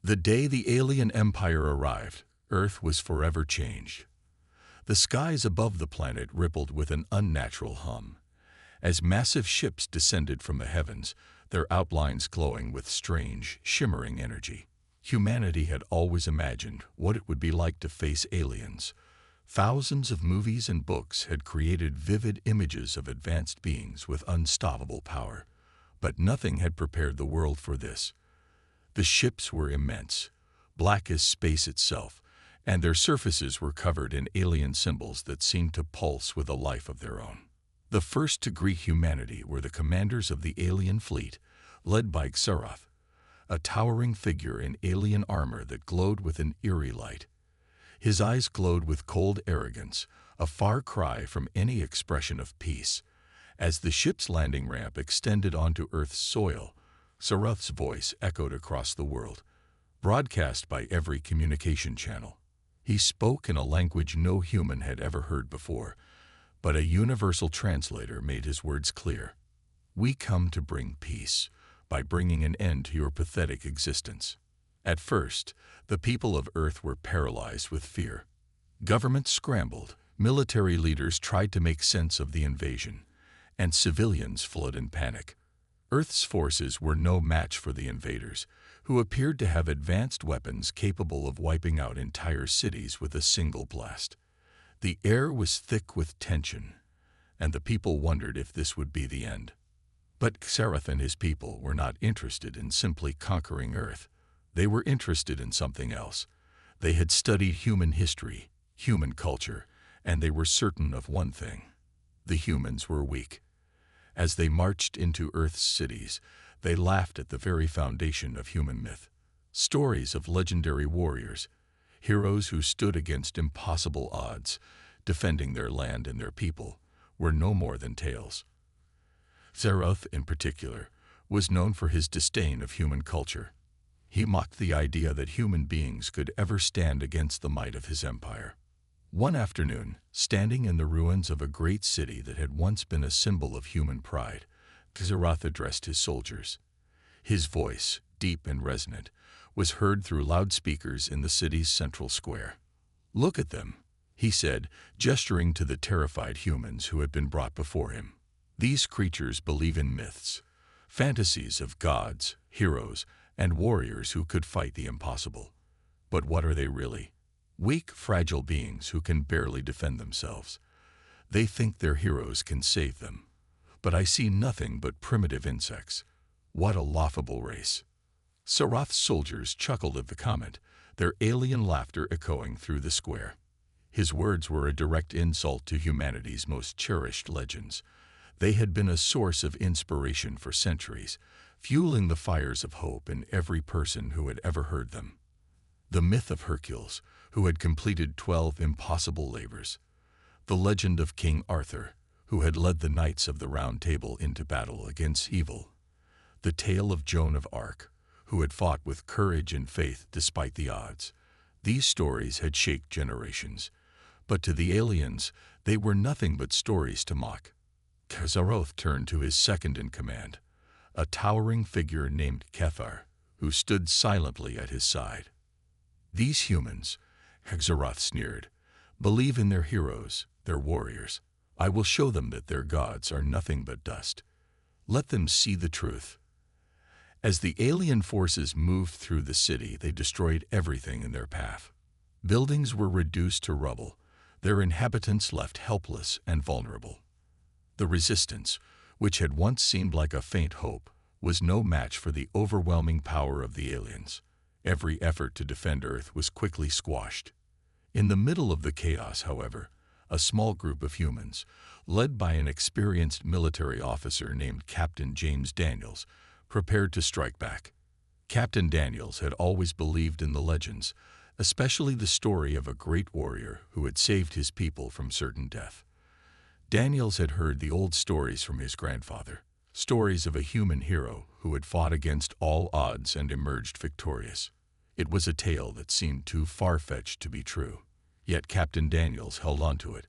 The day the alien empire arrived, Earth was forever changed. The skies above the planet rippled with an unnatural hum. As massive ships descended from the heavens, their outlines glowing with strange, shimmering energy. Humanity had always imagined what it would be like to face aliens. Thousands of movies and books had created vivid images of advanced beings with unstoppable power. But nothing had prepared the world for this. The ships were immense, black as space itself, and their surfaces were covered in alien symbols that seemed to pulse with a life of their own. The first to greet humanity were the commanders of the alien fleet, led by Xerath, a towering figure in alien armor that glowed with an eerie light. His eyes glowed with cold arrogance, a far cry from any expression of peace. As the ship's landing ramp extended onto Earth's soil, Xerath's voice echoed across the world, broadcast by every communication channel. He spoke in a language no human had ever heard before, but a universal translator made his words clear. "We come to bring peace, by bringing an end to your pathetic existence." At first, the people of Earth were paralyzed with fear. Governments scrambled, military leaders tried to make sense of the invasion, and civilians fled in panic. Earth's forces were no match for the invaders, who appeared to have advanced weapons capable of wiping out entire cities with a single blast. The air was thick with tension, and the people wondered if this would be the end. But Xerath and his people were not interested in simply conquering Earth. They were interested in something else. They had studied human history, human culture, and they were certain of one thing: the humans were weak. As they marched into Earth's cities, they laughed at the very foundation of human myth. Stories of legendary warriors, heroes who stood against impossible odds, defending their land and their people, were no more than tales. Xerath, in particular, was known for his disdain of human culture. He mocked the idea that human beings could ever stand against the might of his empire. One afternoon, standing in the ruins of a great city that had once been a symbol of human pride, Xerath addressed his soldiers. His voice, deep and resonant, was heard through loudspeakers in the city's central square. "Look at them," he said, gesturing to the terrified humans who had been brought before him. "These creatures believe in myths, fantasies of gods, heroes, and warriors who could fight the impossible. But what are they really? Weak, fragile beings who can barely defend themselves. They think their heroes can save them. But I see nothing but primitive insects. What a laughable race." Xerath's soldiers chuckled at the comment, their alien laughter echoing through the square. His words were a direct insult to humanity's most cherished legends. They had been a source of inspiration for centuries, fueling the fires of hope in every person who had ever heard them. The myth of Hercules, who had completed 12 impossible labors. The legend of King Arthur, who had led the Knights of the Round Table into battle against evil. The tale of Joan of Arc, who had fought with courage and faith despite the odds. These stories had shaped generations, but to the aliens, they were nothing but stories to mock. Xerath turned to his second-in-command, a towering figure named Cathar, who stood silently at his side. "These humans," Xerath sneered, "believe in their heroes, their warriors. I will show them that their gods are nothing but dust. Let them see the truth." As the alien forces moved through the city, they destroyed everything in their path. Buildings were reduced to rubble, their inhabitants left helpless and vulnerable. The resistance, which had once seemed like a faint hope, was no match for the overwhelming power of the aliens. Every effort to defend Earth was quickly squashed. In the middle of the chaos, however, a small group of humans, led by an experienced military officer named Captain James Daniels, prepared to strike back. Captain Daniels had always believed in the legends, especially the story of a great warrior who had saved his people from certain death. Daniels had heard the old stories from his grandfather, stories of a human hero who had fought against all odds and emerged victorious. It was a tale that seemed too far-fetched to be true, yet Captain Daniels held onto it,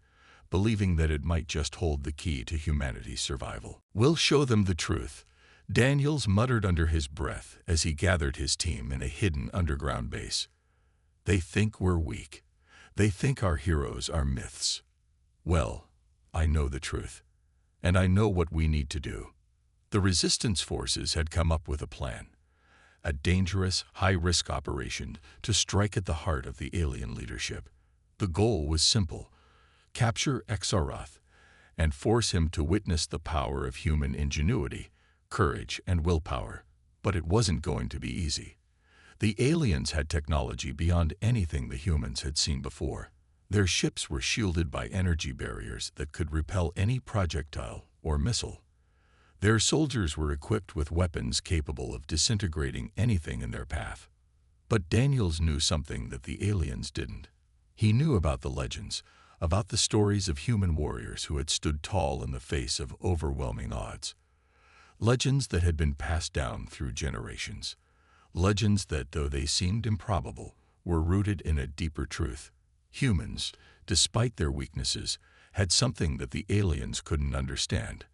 believing that it might just hold the key to humanity's survival. "We'll show them the truth," Daniels muttered under his breath as he gathered his team in a hidden underground base. They think we're weak. They think our heroes are myths. Well, I know the truth, and I know what we need to do. The resistance forces had come up with a plan, a dangerous, high-risk operation to strike at the heart of the alien leadership. The goal was simple: capture Exarath and force him to witness the power of human ingenuity, courage, and willpower. But it wasn't going to be easy. The aliens had technology beyond anything the humans had seen before. Their ships were shielded by energy barriers that could repel any projectile or missile. Their soldiers were equipped with weapons capable of disintegrating anything in their path. But Daniels knew something that the aliens didn't. He knew about the legends, about the stories of human warriors who had stood tall in the face of overwhelming odds. Legends that had been passed down through generations. Legends that, though they seemed improbable, were rooted in a deeper truth. Humans, despite their weaknesses, had something that the aliens couldn't understand: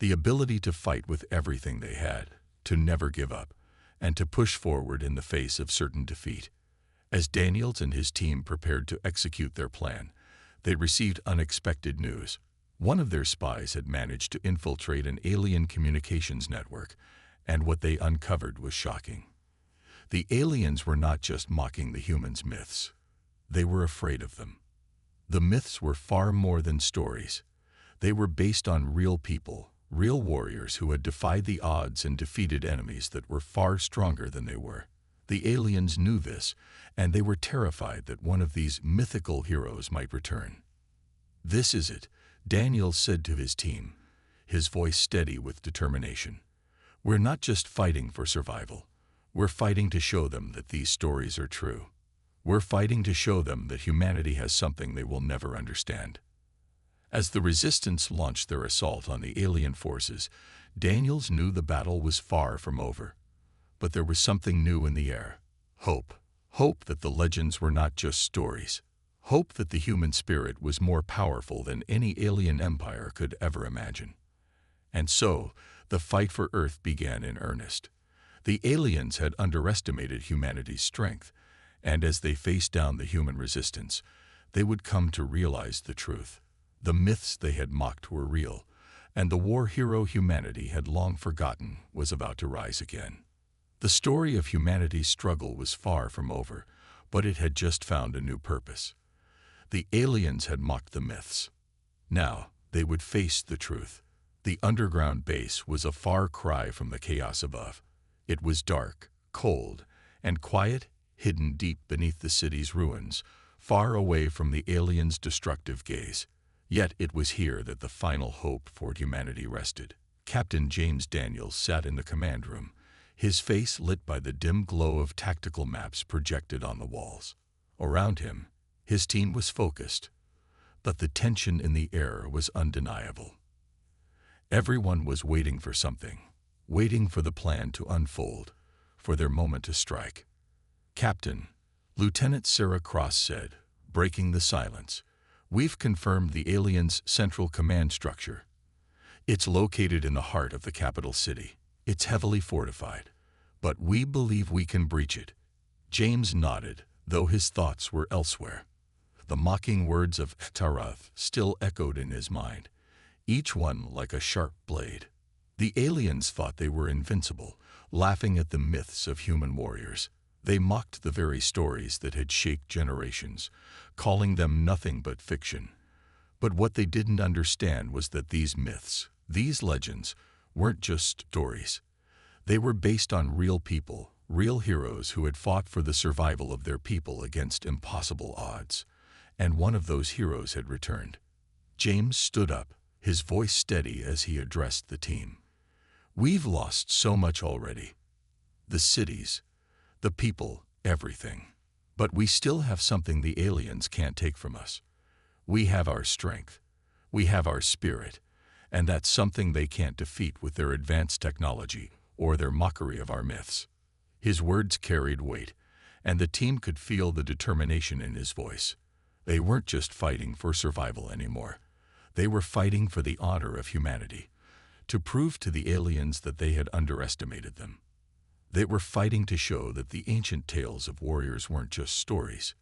the ability to fight with everything they had, to never give up, and to push forward in the face of certain defeat. As Daniels and his team prepared to execute their plan, they received unexpected news. One of their spies had managed to infiltrate an alien communications network, and what they uncovered was shocking. The aliens were not just mocking the humans' myths. They were afraid of them. The myths were far more than stories. They were based on real people, real warriors who had defied the odds and defeated enemies that were far stronger than they were. The aliens knew this, and they were terrified that one of these mythical heroes might return. "This is it," Daniel said to his team, his voice steady with determination. "We're not just fighting for survival. We're fighting to show them that these stories are true. We're fighting to show them that humanity has something they will never understand." As the resistance launched their assault on the alien forces, Daniels knew the battle was far from over. But there was something new in the air: hope. Hope that the legends were not just stories. Hope that the human spirit was more powerful than any alien empire could ever imagine. And so, the fight for Earth began in earnest. The aliens had underestimated humanity's strength, and as they faced down the human resistance, they would come to realize the truth. The myths they had mocked were real, and the war hero humanity had long forgotten was about to rise again. The story of humanity's struggle was far from over, but it had just found a new purpose. The aliens had mocked the myths. Now they would face the truth. The underground base was a far cry from the chaos above. It was dark, cold, and quiet, hidden deep beneath the city's ruins, far away from the aliens' destructive gaze. Yet it was here that the final hope for humanity rested. Captain James Daniels sat in the command room, his face lit by the dim glow of tactical maps projected on the walls. Around him, his team was focused, but the tension in the air was undeniable. Everyone was waiting for something, waiting for the plan to unfold, for their moment to strike. "Captain," Lieutenant Sarah Cross said, breaking the silence, "we've confirmed the aliens' central command structure. It's located in the heart of the capital city. It's heavily fortified, but we believe we can breach it." James nodded, though his thoughts were elsewhere. The mocking words of Exarath still echoed in his mind, each one like a sharp blade. The aliens thought they were invincible, laughing at the myths of human warriors. They mocked the very stories that had shaped generations, calling them nothing but fiction. But what they didn't understand was that these myths, these legends, weren't just stories. They were based on real people, real heroes who had fought for the survival of their people against impossible odds. And one of those heroes had returned. James stood up, his voice steady as he addressed the team. "We've lost so much already. The cities, the people, everything. But we still have something the aliens can't take from us. We have our strength. We have our spirit. And that's something they can't defeat with their advanced technology or their mockery of our myths." His words carried weight, and the team could feel the determination in his voice. They weren't just fighting for survival anymore. They were fighting for the honor of humanity, to prove to the aliens that they had underestimated them. They were fighting to show that the ancient tales of warriors weren't just stories.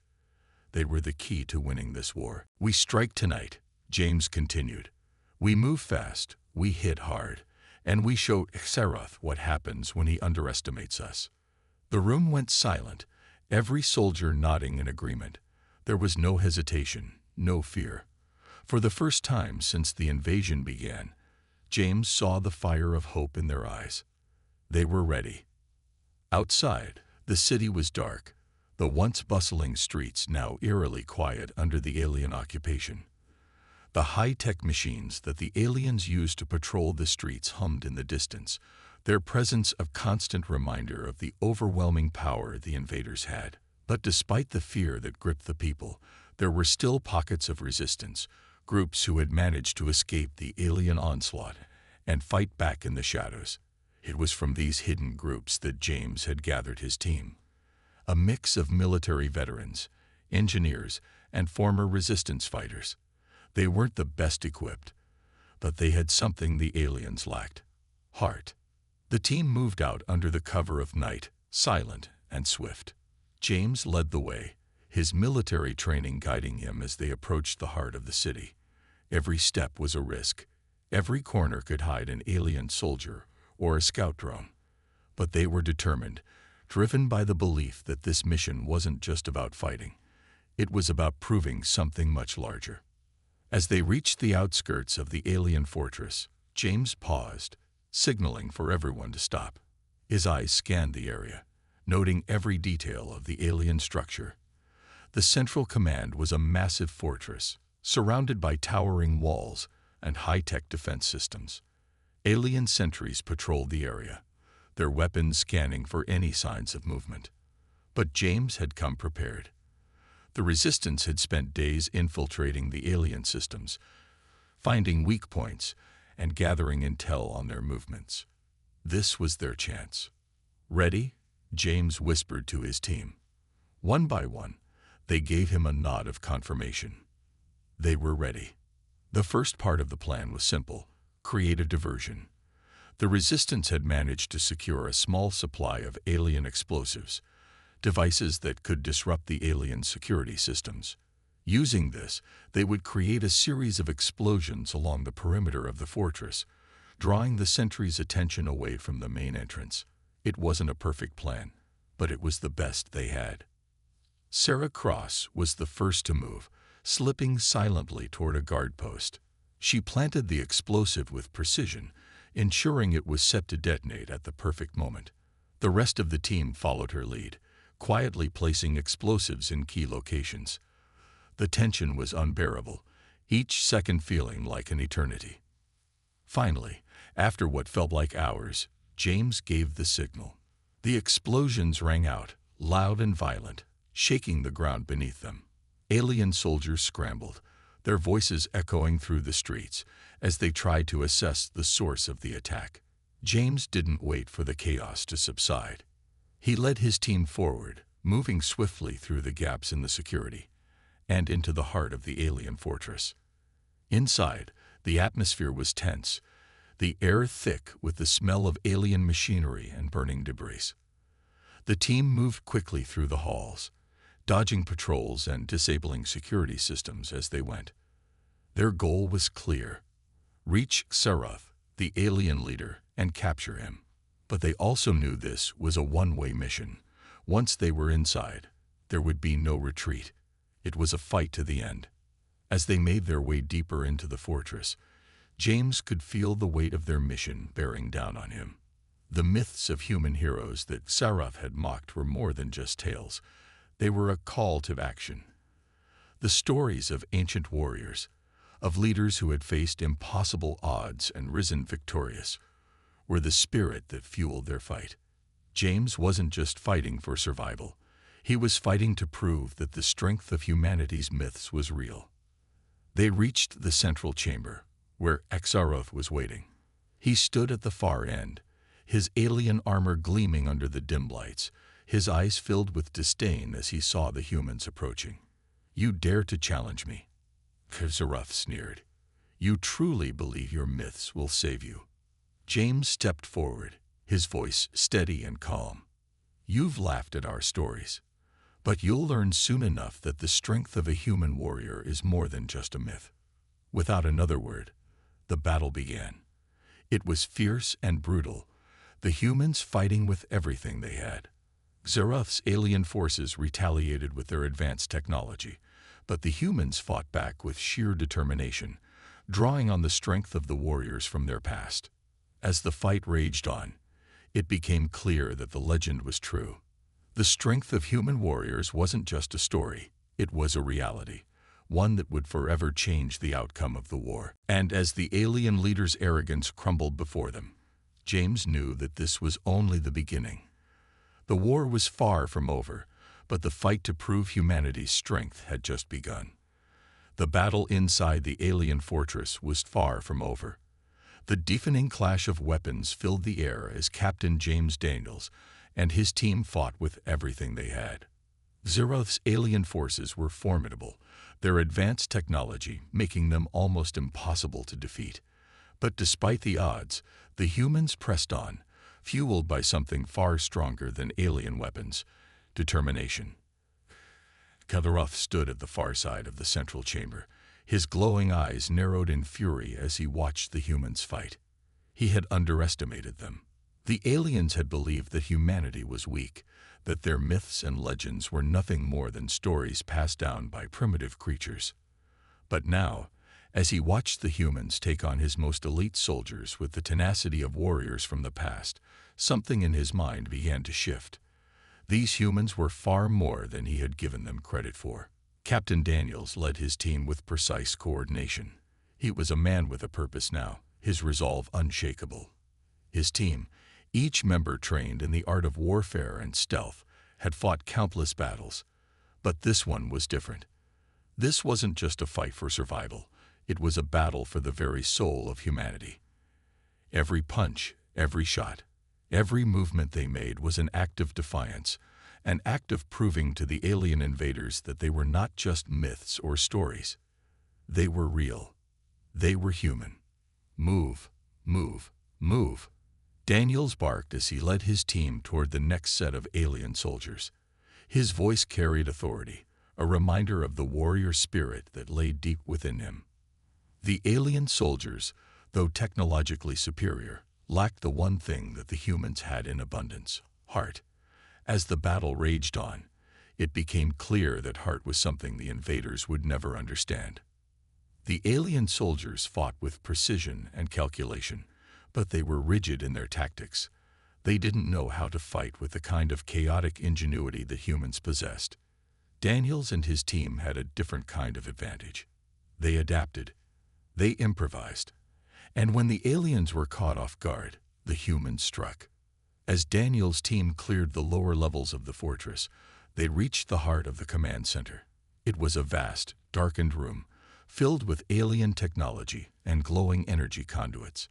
They were the key to winning this war. "We strike tonight," James continued. "We move fast, we hit hard, and we show Xerath what happens when he underestimates us." The room went silent, every soldier nodding in agreement. There was no hesitation, no fear. For the first time since the invasion began, James saw the fire of hope in their eyes. They were ready. Outside, the city was dark, the once bustling streets now eerily quiet under the alien occupation. The high-tech machines that the aliens used to patrol the streets hummed in the distance, their presence a constant reminder of the overwhelming power the invaders had. But despite the fear that gripped the people, there were still pockets of resistance, groups who had managed to escape the alien onslaught and fight back in the shadows. It was from these hidden groups that James had gathered his team. A mix of military veterans, engineers, and former resistance fighters. They weren't the best equipped, but they had something the aliens lacked: heart. The team moved out under the cover of night, silent and swift. James led the way, his military training guiding him as they approached the heart of the city. Every step was a risk. Every corner could hide an alien soldier or a scout drone. But they were determined, driven by the belief that this mission wasn't just about fighting. It was about proving something much larger. As they reached the outskirts of the alien fortress, James paused, signaling for everyone to stop. His eyes scanned the area, noting every detail of the alien structure. The central command was a massive fortress, surrounded by towering walls and high-tech defense systems. Alien sentries patrolled the area, their weapons scanning for any signs of movement. But James had come prepared. The resistance had spent days infiltrating the alien systems, finding weak points and gathering intel on their movements. This was their chance. "Ready?" James whispered to his team. One by one, they gave him a nod of confirmation. They were ready. The first part of the plan was simple: create a diversion. The resistance had managed to secure a small supply of alien explosives, devices that could disrupt the alien security systems. Using this, they would create a series of explosions along the perimeter of the fortress, drawing the sentries' attention away from the main entrance. It wasn't a perfect plan, but it was the best they had. Sarah Cross was the first to move, slipping silently toward a guard post. She planted the explosive with precision, ensuring it was set to detonate at the perfect moment. The rest of the team followed her lead, quietly placing explosives in key locations. The tension was unbearable, each second feeling like an eternity. Finally, after what felt like hours, James gave the signal. The explosions rang out, loud and violent, shaking the ground beneath them. Alien soldiers scrambled, their voices echoing through the streets as they tried to assess the source of the attack. James didn't wait for the chaos to subside. He led his team forward, moving swiftly through the gaps in the security and into the heart of the alien fortress. Inside, the atmosphere was tense, the air thick with the smell of alien machinery and burning debris. The team moved quickly through the halls, dodging patrols and disabling security systems as they went. Their goal was clear: reach Xerath, the alien leader, and capture him. But they also knew this was a one-way mission. Once they were inside, there would be no retreat. It was a fight to the end. As they made their way deeper into the fortress, James could feel the weight of their mission bearing down on him. The myths of human heroes that Xerath had mocked were more than just tales. They were a call to action. The stories of ancient warriors, of leaders who had faced impossible odds and risen victorious, were the spirit that fueled their fight. James wasn't just fighting for survival. He was fighting to prove that the strength of humanity's myths was real. They reached the central chamber, where Xerath was waiting. He stood at the far end, his alien armor gleaming under the dim lights, his eyes filled with disdain as he saw the humans approaching. "You dare to challenge me?" Xerath sneered. "You truly believe your myths will save you?" James stepped forward, his voice steady and calm. "You've laughed at our stories, but you'll learn soon enough that the strength of a human warrior is more than just a myth." Without another word, the battle began. It was fierce and brutal, the humans fighting with everything they had. Xerath's alien forces retaliated with their advanced technology, but the humans fought back with sheer determination, drawing on the strength of the warriors from their past. As the fight raged on, it became clear that the legend was true. The strength of human warriors wasn't just a story, it was a reality, one that would forever change the outcome of the war. And as the alien leaders' arrogance crumbled before them, James knew that this was only the beginning. The war was far from over, but the fight to prove humanity's strength had just begun. The battle inside the alien fortress was far from over. The deafening clash of weapons filled the air as Captain James Daniels and his team fought with everything they had. Xerath's alien forces were formidable, their advanced technology making them almost impossible to defeat. But despite the odds, the humans pressed on, fueled by something far stronger than alien weapons: determination. Xerath stood at the far side of the central chamber, his glowing eyes narrowed in fury as he watched the humans fight. He had underestimated them. The aliens had believed that humanity was weak, that their myths and legends were nothing more than stories passed down by primitive creatures. But now, as he watched the humans take on his most elite soldiers with the tenacity of warriors from the past, something in his mind began to shift. These humans were far more than he had given them credit for. Captain Daniels led his team with precise coordination. He was a man with a purpose now, his resolve unshakable. His team, each member trained in the art of warfare and stealth, had fought countless battles. But this one was different. This wasn't just a fight for survival, it was a battle for the very soul of humanity. Every punch, every shot, every movement they made was an act of defiance, an act of proving to the alien invaders that they were not just myths or stories. They were real. They were human. Move, move, move. Daniels barked as he led his team toward the next set of alien soldiers. His voice carried authority, a reminder of the warrior spirit that lay deep within him. The alien soldiers, though technologically superior, lacked the one thing that the humans had in abundance: heart. As the battle raged on, it became clear that heart was something the invaders would never understand. The alien soldiers fought with precision and calculation, but they were rigid in their tactics. They didn't know how to fight with the kind of chaotic ingenuity that humans possessed. Daniels and his team had a different kind of advantage. They adapted. They improvised. And when the aliens were caught off guard, the humans struck. As Daniels' team cleared the lower levels of the fortress, they reached the heart of the command center. It was a vast, darkened room, filled with alien technology and glowing energy conduits.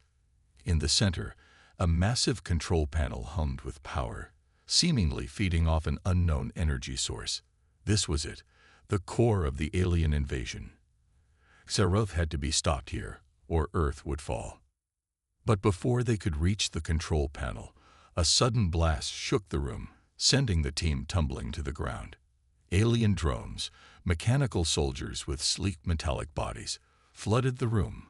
In the center, a massive control panel hummed with power, seemingly feeding off an unknown energy source. This was it, the core of the alien invasion. Xerath had to be stopped here, or Earth would fall. But before they could reach the control panel, a sudden blast shook the room, sending the team tumbling to the ground. Alien drones, mechanical soldiers with sleek metallic bodies, flooded the room.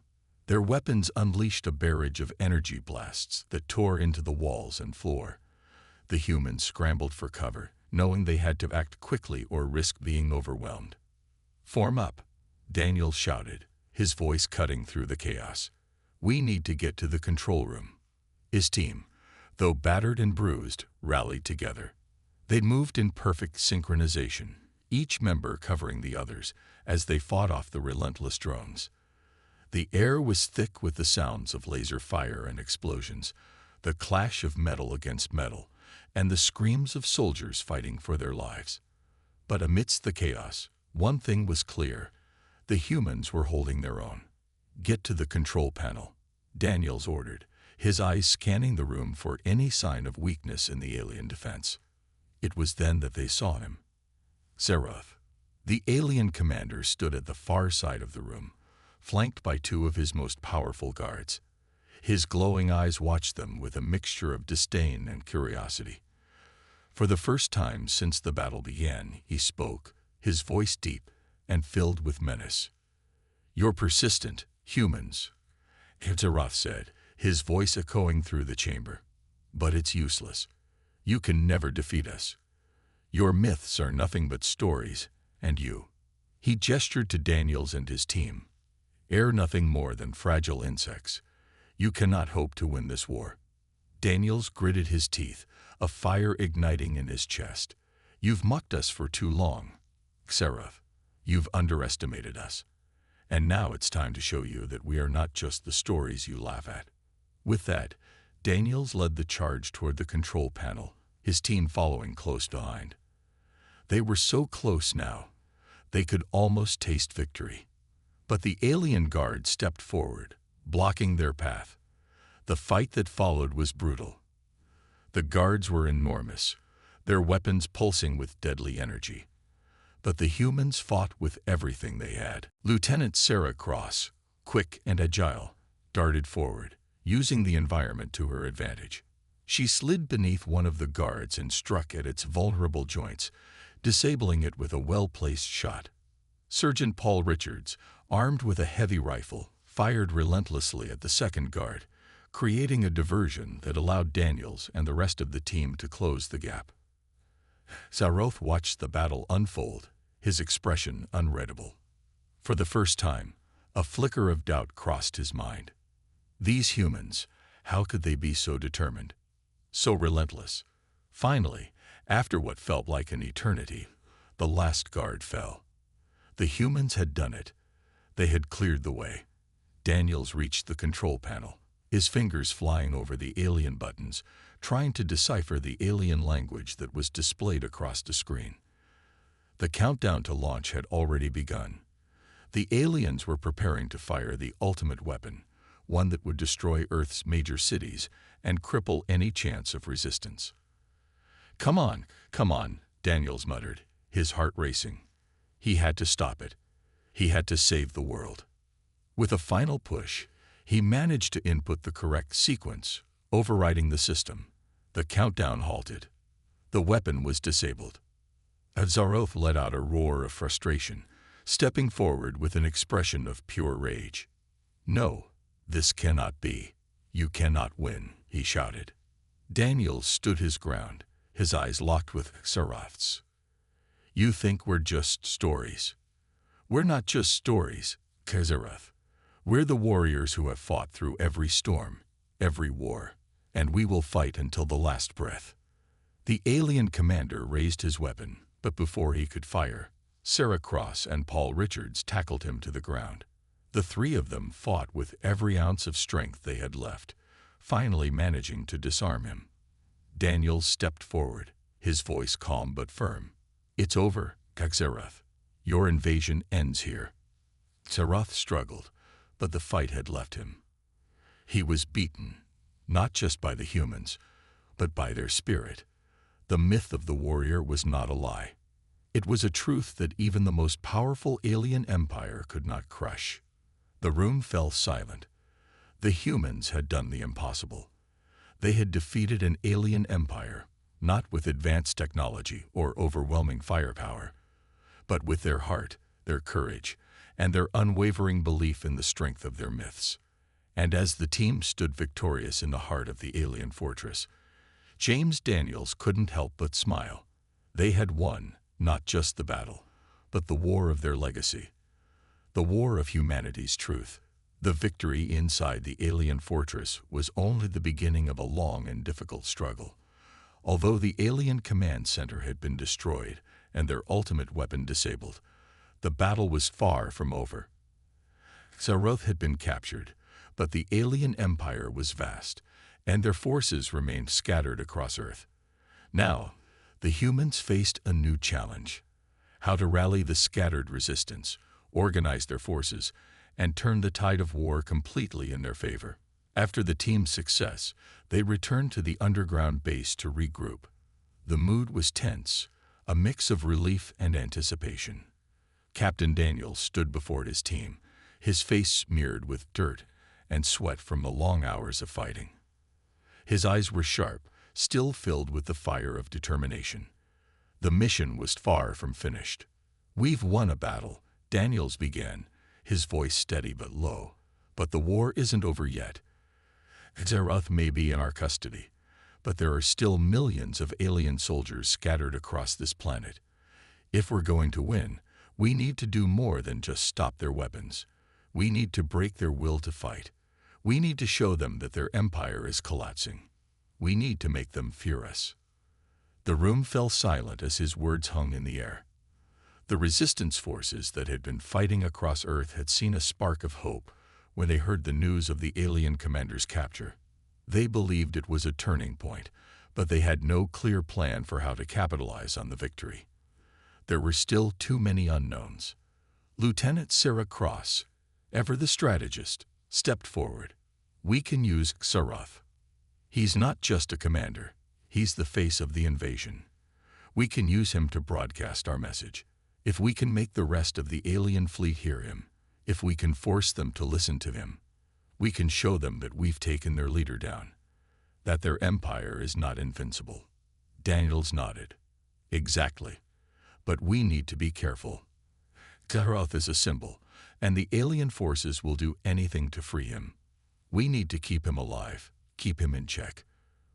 Their weapons unleashed a barrage of energy blasts that tore into the walls and floor. The humans scrambled for cover, knowing they had to act quickly or risk being overwhelmed. "Form up," Daniels shouted, his voice cutting through the chaos. "We need to get to the control room." His team, though battered and bruised, rallied together. They'd moved in perfect synchronization, each member covering the others as they fought off the relentless drones. The air was thick with the sounds of laser fire and explosions, the clash of metal against metal, and the screams of soldiers fighting for their lives. But amidst the chaos, one thing was clear: the humans were holding their own. "Get to the control panel," Daniels ordered, his eyes scanning the room for any sign of weakness in the alien defense. It was then that they saw him. Xerath, the alien commander, stood at the far side of the room, flanked by two of his most powerful guards. His glowing eyes watched them with a mixture of disdain and curiosity. For the first time since the battle began, he spoke, his voice deep and filled with menace. "You're persistent, humans," Zaroth said, his voice echoing through the chamber. "But it's useless. You can never defeat us. Your myths are nothing but stories, and you." He gestured to Daniels and his team. "Are nothing more than fragile insects. You cannot hope to win this war." Daniels gritted his teeth, a fire igniting in his chest. "You've mocked us for too long, Zaroth. You've underestimated us. And now it's time to show you that we are not just the stories you laugh at." With that, Daniels led the charge toward the control panel, his team following close behind. They were so close now, they could almost taste victory. But the alien guard stepped forward, blocking their path. The fight that followed was brutal. The guards were enormous, their weapons pulsing with deadly energy. But the humans fought with everything they had. Lieutenant Sarah Cross, quick and agile, darted forward, using the environment to her advantage. She slid beneath one of the guards and struck at its vulnerable joints, disabling it with a well-placed shot. Sergeant Paul Richards, armed with a heavy rifle, fired relentlessly at the second guard, creating a diversion that allowed Daniels and the rest of the team to close the gap. Zaroth watched the battle unfold, his expression unreadable. For the first time, a flicker of doubt crossed his mind. These humans, how could they be so determined, so relentless? Finally, after what felt like an eternity, the last guard fell. The humans had done it. They had cleared the way. Daniels reached the control panel, his fingers flying over the alien buttons, trying to decipher the alien language that was displayed across the screen. The countdown to launch had already begun. The aliens were preparing to fire the ultimate weapon, one that would destroy Earth's major cities and cripple any chance of resistance. Come on, Daniels muttered, his heart racing. He had to stop it. He had to save the world. With a final push, he managed to input the correct sequence, overriding the system. The countdown halted. The weapon was disabled. Zaroth let out a roar of frustration, stepping forward with an expression of pure rage. "No, this cannot be. You cannot win," he shouted. Daniels stood his ground, his eyes locked with Zaroth's. "You think we're just stories. We're not just stories, Zaroth. We're the warriors who have fought through every storm, every war, and we will fight until the last breath." The alien commander raised his weapon, but before he could fire, Sarah Cross and Paul Richards tackled him to the ground. The three of them fought with every ounce of strength they had left, finally managing to disarm him. Daniels stepped forward, his voice calm but firm. "It's over, Zaroth. Your invasion ends here." Zaroth struggled, but the fight had left him. He was beaten, not just by the humans, but by their spirit. The myth of the warrior was not a lie. It was a truth that even the most powerful alien empire could not crush. The room fell silent. The humans had done the impossible. They had defeated an alien empire, not with advanced technology or overwhelming firepower, but with their heart, their courage, and their unwavering belief in the strength of their myths. And as the team stood victorious in the heart of the alien fortress, James Daniels couldn't help but smile. They had won, not just the battle, but the war of their legacy. The war of humanity's truth. The victory inside the alien fortress was only the beginning of a long and difficult struggle. Although the alien command center had been destroyed and their ultimate weapon disabled, the battle was far from over. Zaroth had been captured, but the alien empire was vast, and their forces remained scattered across Earth. Now, the humans faced a new challenge: how to rally the scattered resistance, organize their forces, and turn the tide of war completely in their favor. After the team's success, they returned to the underground base to regroup. The mood was tense, a mix of relief and anticipation. Captain Daniels stood before his team, his face smeared with dirt and sweat from the long hours of fighting. His eyes were sharp, still filled with the fire of determination. The mission was far from finished. "We've won a battle," Daniels began, his voice steady but low. "But the war isn't over yet. Xerath may be in our custody, but there are still millions of alien soldiers scattered across this planet. If we're going to win, we need to do more than just stop their weapons. We need to break their will to fight. We need to show them that their empire is collapsing. We need to make them fear us." The room fell silent as his words hung in the air. The resistance forces that had been fighting across Earth had seen a spark of hope when they heard the news of the alien commander's capture. They believed it was a turning point, but they had no clear plan for how to capitalize on the victory. There were still too many unknowns. Lieutenant Sarah Cross, ever the strategist, stepped forward. "We can use Xerath. He's not just a commander. He's the face of the invasion. We can use him to broadcast our message. If we can make the rest of the alien fleet hear him, if we can force them to listen to him, we can show them that we've taken their leader down, that their empire is not invincible." Daniels nodded. "Exactly. But we need to be careful. Xerath is a symbol, and the alien forces will do anything to free him. We need to keep him alive, keep him in check.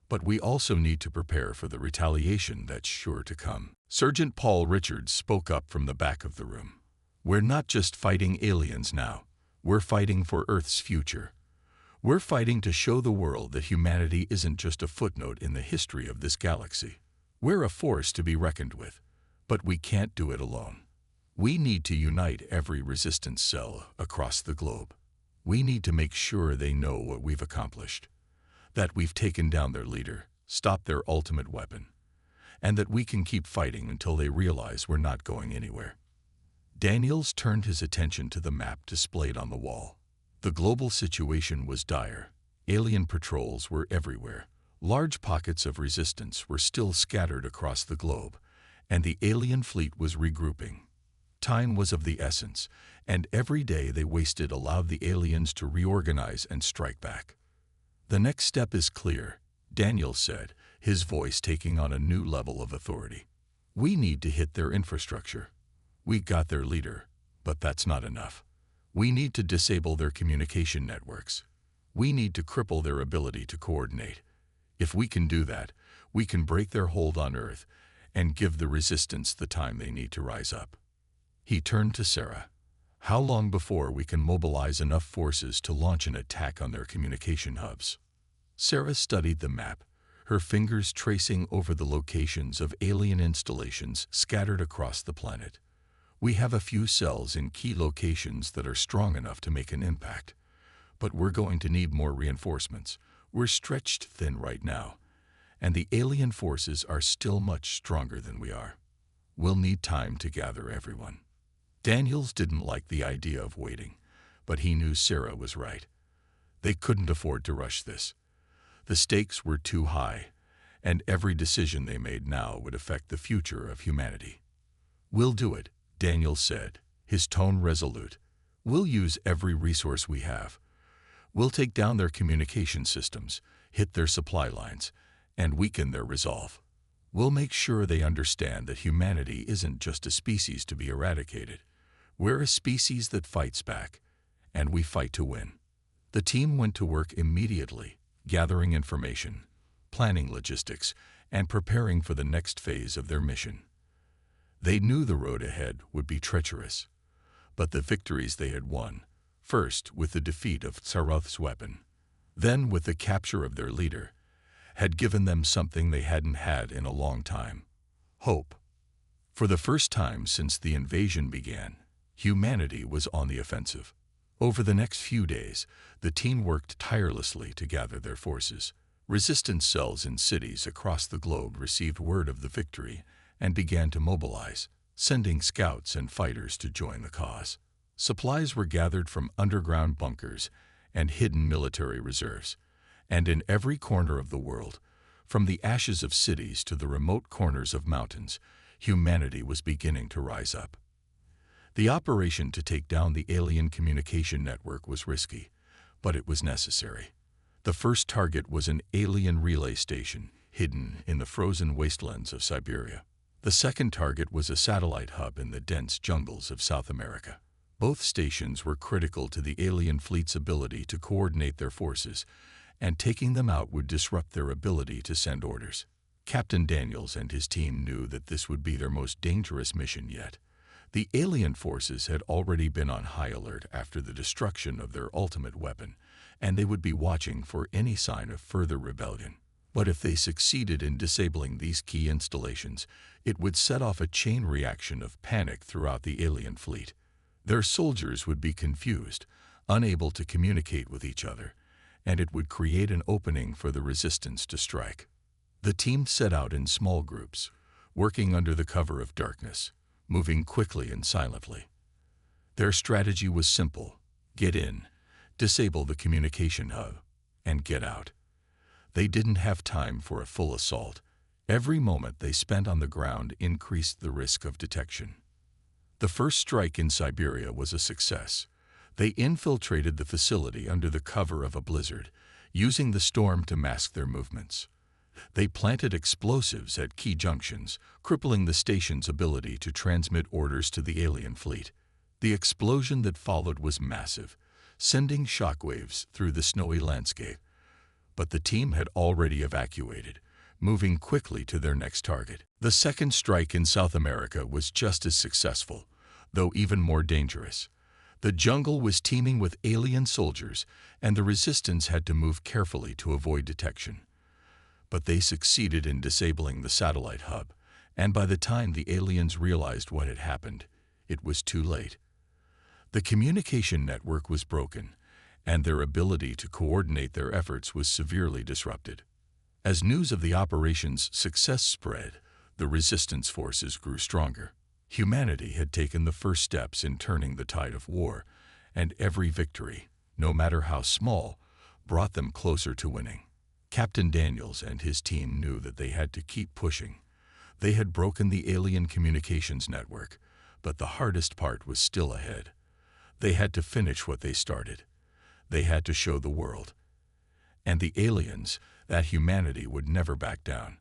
But we also need to prepare for the retaliation that's sure to come." Sergeant Paul Richards spoke up from the back of the room. "We're not just fighting aliens now. We're fighting for Earth's future. We're fighting to show the world that humanity isn't just a footnote in the history of this galaxy. We're a force to be reckoned with, but we can't do it alone. We need to unite every resistance cell across the globe. We need to make sure they know what we've accomplished, that we've taken down their leader, stopped their ultimate weapon, and that we can keep fighting until they realize we're not going anywhere." Daniels turned his attention to the map displayed on the wall. The global situation was dire. Alien patrols were everywhere. Large pockets of resistance were still scattered across the globe, and the alien fleet was regrouping. Time was of the essence, and every day they wasted allowed the aliens to reorganize and strike back. "The next step is clear," Daniels said, his voice taking on a new level of authority. "We need to hit their infrastructure. We got their leader, but that's not enough. We need to disable their communication networks. We need to cripple their ability to coordinate. If we can do that, we can break their hold on Earth and give the resistance the time they need to rise up." He turned to Sarah. "How long before we can mobilize enough forces to launch an attack on their communication hubs?" Sarah studied the map, her fingers tracing over the locations of alien installations scattered across the planet. "We have a few cells in key locations that are strong enough to make an impact, but we're going to need more reinforcements. We're stretched thin right now, and the alien forces are still much stronger than we are. We'll need time to gather everyone." Daniels didn't like the idea of waiting, but he knew Sarah was right. They couldn't afford to rush this. The stakes were too high, and every decision they made now would affect the future of humanity. "We'll do it," Daniels said, his tone resolute. "We'll use every resource we have. We'll take down their communication systems, hit their supply lines, and weaken their resolve. We'll make sure they understand that humanity isn't just a species to be eradicated. We're a species that fights back, and we fight to win." The team went to work immediately, gathering information, planning logistics, and preparing for the next phase of their mission. They knew the road ahead would be treacherous, but the victories they had won, first with the defeat of Xerath's weapon, then with the capture of their leader, had given them something they hadn't had in a long time: hope. For the first time since the invasion began, humanity was on the offensive. Over the next few days, the team worked tirelessly to gather their forces. Resistance cells in cities across the globe received word of the victory and began to mobilize, sending scouts and fighters to join the cause. Supplies were gathered from underground bunkers and hidden military reserves, and in every corner of the world, from the ashes of cities to the remote corners of mountains, humanity was beginning to rise up. The operation to take down the alien communication network was risky, but it was necessary. The first target was an alien relay station hidden in the frozen wastelands of Siberia. The second target was a satellite hub in the dense jungles of South America. Both stations were critical to the alien fleet's ability to coordinate their forces, and taking them out would disrupt their ability to send orders. Captain Daniels and his team knew that this would be their most dangerous mission yet. The alien forces had already been on high alert after the destruction of their ultimate weapon, and they would be watching for any sign of further rebellion. But if they succeeded in disabling these key installations, it would set off a chain reaction of panic throughout the alien fleet. Their soldiers would be confused, unable to communicate with each other, and it would create an opening for the resistance to strike. The team set out in small groups, working under the cover of darkness, moving quickly and silently. Their strategy was simple: get in, disable the communication hub, and get out. They didn't have time for a full assault. Every moment they spent on the ground increased the risk of detection. The first strike in Siberia was a success. They infiltrated the facility under the cover of a blizzard, using the storm to mask their movements. They planted explosives at key junctions, crippling the station's ability to transmit orders to the alien fleet. The explosion that followed was massive, sending shockwaves through the snowy landscape. But the team had already evacuated, moving quickly to their next target. The second strike in South America was just as successful, though even more dangerous. The jungle was teeming with alien soldiers, and the resistance had to move carefully to avoid detection. But they succeeded in disabling the satellite hub, and by the time the aliens realized what had happened, it was too late. The communication network was broken, and their ability to coordinate their efforts was severely disrupted. As news of the operation's success spread, the resistance forces grew stronger. Humanity had taken the first steps in turning the tide of war, and every victory, no matter how small, brought them closer to winning. Captain Daniels and his team knew that they had to keep pushing. They had broken the alien communications network, but the hardest part was still ahead. They had to finish what they started. They had to show the world, and the aliens, that humanity would never back down.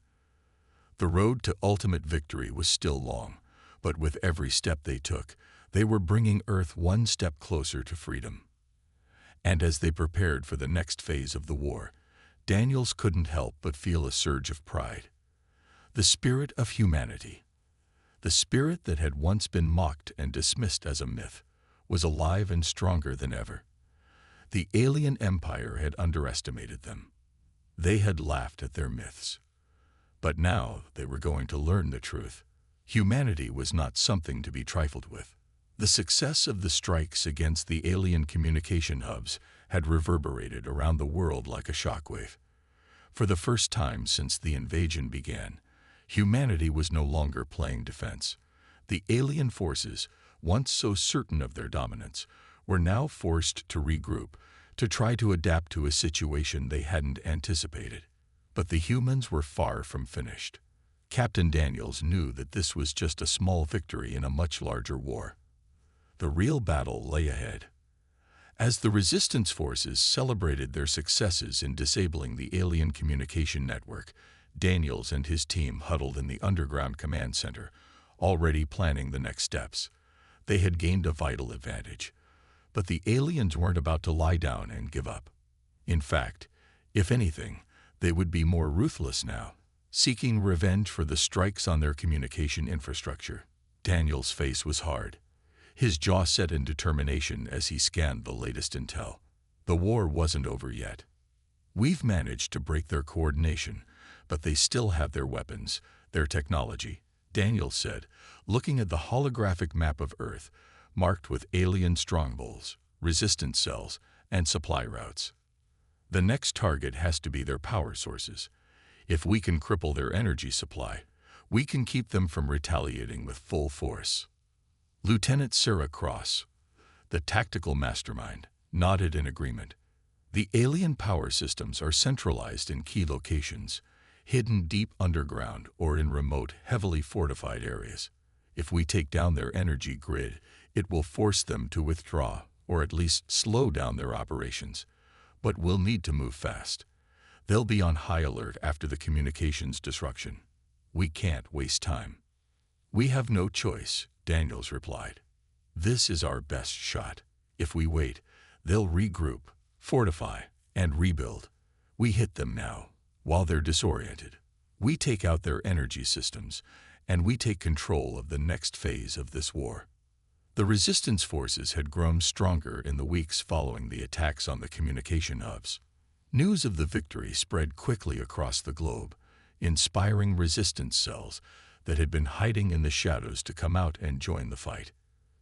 The road to ultimate victory was still long, but with every step they took, they were bringing Earth one step closer to freedom. And as they prepared for the next phase of the war, Daniels couldn't help but feel a surge of pride. The spirit of humanity, the spirit that had once been mocked and dismissed as a myth, was alive and stronger than ever. The alien empire had underestimated them. They had laughed at their myths. But now they were going to learn the truth. Humanity was not something to be trifled with. The success of the strikes against the alien communication hubs had reverberated around the world like a shockwave. For the first time since the invasion began, humanity was no longer playing defense. The alien forces, once so certain of their dominance, were now forced to regroup, to try to adapt to a situation they hadn't anticipated. But the humans were far from finished. Captain Daniels knew that this was just a small victory in a much larger war. The real battle lay ahead. As the resistance forces celebrated their successes in disabling the alien communication network, Daniels and his team huddled in the underground command center, already planning the next steps. They had gained a vital advantage. But the aliens weren't about to lie down and give up. In fact, if anything, they would be more ruthless now, seeking revenge for the strikes on their communication infrastructure. Daniel's face was hard, his jaw set in determination as he scanned the latest intel. The war wasn't over yet. We've managed to break their coordination, but they still have their weapons, their technology, Daniel said, looking at the holographic map of Earth, marked with alien strongholds, resistance cells, and supply routes. The next target has to be their power sources. If we can cripple their energy supply, we can keep them from retaliating with full force. Lieutenant Sarah Cross, the tactical mastermind, nodded in agreement. The alien power systems are centralized in key locations, hidden deep underground or in remote, heavily fortified areas. If we take down their energy grid, it will force them to withdraw, or at least slow down their operations. But we'll need to move fast. They'll be on high alert after the communications disruption. We can't waste time." "We have no choice," Daniels replied. "This is our best shot. If we wait, they'll regroup, fortify, and rebuild. We hit them now, while they're disoriented. We take out their energy systems, and we take control of the next phase of this war." The resistance forces had grown stronger in the weeks following the attacks on the communication hubs. News of the victory spread quickly across the globe, inspiring resistance cells that had been hiding in the shadows to come out and join the fight.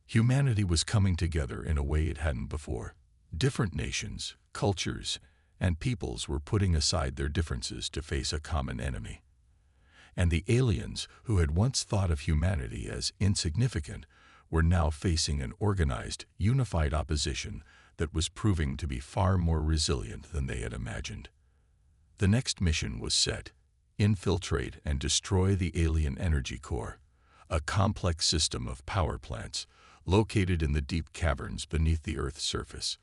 Humanity was coming together in a way it hadn't before. Different nations, cultures, and peoples were putting aside their differences to face a common enemy. And the aliens, who had once thought of humanity as insignificant, were now facing an organized, unified opposition that was proving to be far more resilient than they had imagined. The next mission was set: infiltrate and destroy the alien energy core, a complex system of power plants located in the deep caverns beneath the Earth's surface.